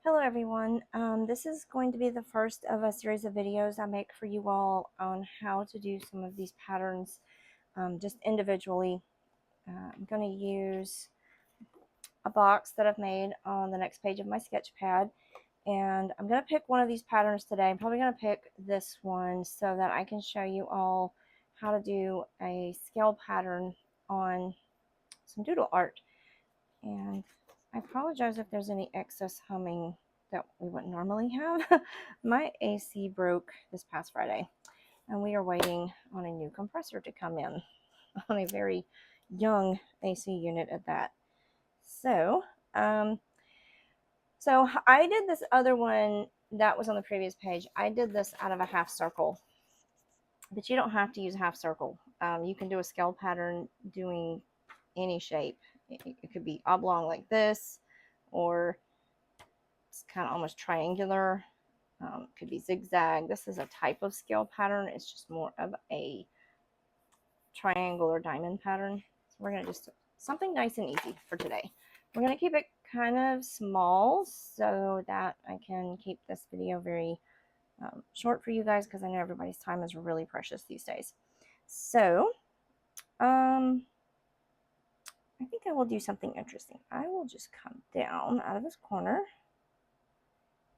Hello everyone, this is going to be the first of a series of videos I make for you all on how to do some of these patterns just individually. I'm going to use a box that I've made on the next page of my sketch pad, and I'm going to pick one of these patterns today. I'm probably going to pick this one so that I can show you all how to do a scale pattern on some doodle art. And I apologize if there's any excess humming that we wouldn't normally have. My AC broke this past Friday, and we are waiting on a new compressor to come in on a very young AC unit at that. So, I did this other one that was on the previous page. I did this out of a half circle, but you don't have to use a half circle. You can do a scale pattern doing any shape. It could be oblong like this, or it's kind of almost triangular. Could be zigzag. This is a type of scale pattern. It's just more of a triangle or diamond pattern. So we're going to just something nice and easy for today. We're going to keep it kind of small so that I can keep this video very short for you guys, because I know everybody's time is really precious these days. So I think I will do something interesting. I will just come down out of this corner,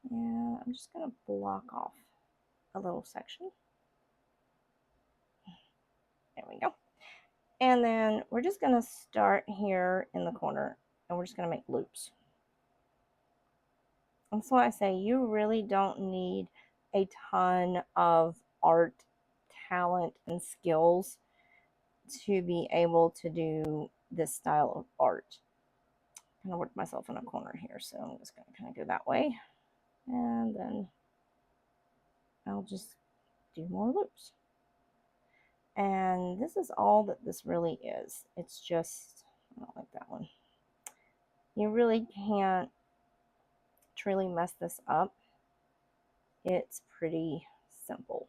and I'm just going to block off a little section. There we go. And then we're just going to start here in the corner, and we're just going to make loops. And so I say you really don't need a ton of art talent and skills to be able to do this style of art. I'm going to work myself in a corner here, so I'm just going to kind of go that way, and then I'll just do more loops. And this is all that this really is. It's just, I don't like that one. You really can't truly mess this up. It's pretty simple.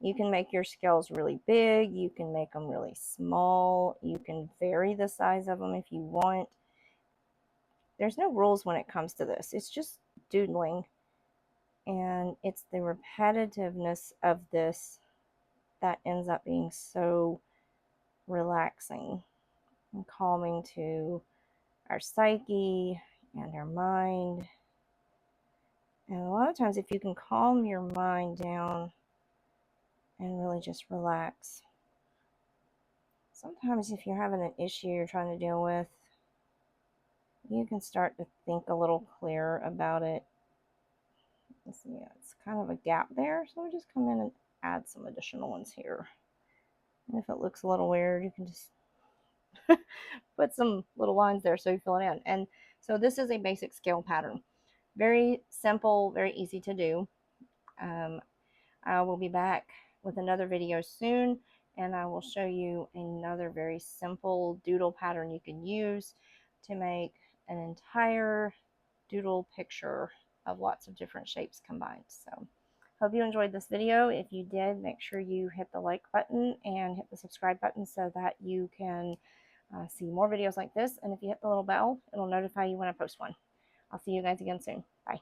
You can make your scales really big. You can make them really small. You can vary the size of them if you want. There's no rules when it comes to this. It's just doodling. And it's the repetitiveness of this that ends up being so relaxing and calming to our psyche and our mind. And a lot of times, if you can calm your mind down and really just relax, sometimes if you're having an issue you're trying to deal with, you can start to think a little clearer about it. Yeah, it's kind of a gap there, so we just come in and add some additional ones here. And if it looks a little weird, you can just put some little lines there so you fill it in. And so this is a basic scale pattern. Very simple, very easy to do. I will be back with another video soon, and I will show you another very simple doodle pattern you can use to make an entire doodle picture of lots of different shapes combined. So hope you enjoyed this video. If you did, make sure you hit the like button and hit the subscribe button so that you can see more videos like this. And if you hit the little bell, it'll notify you when I post one. I'll see you guys again soon. Bye.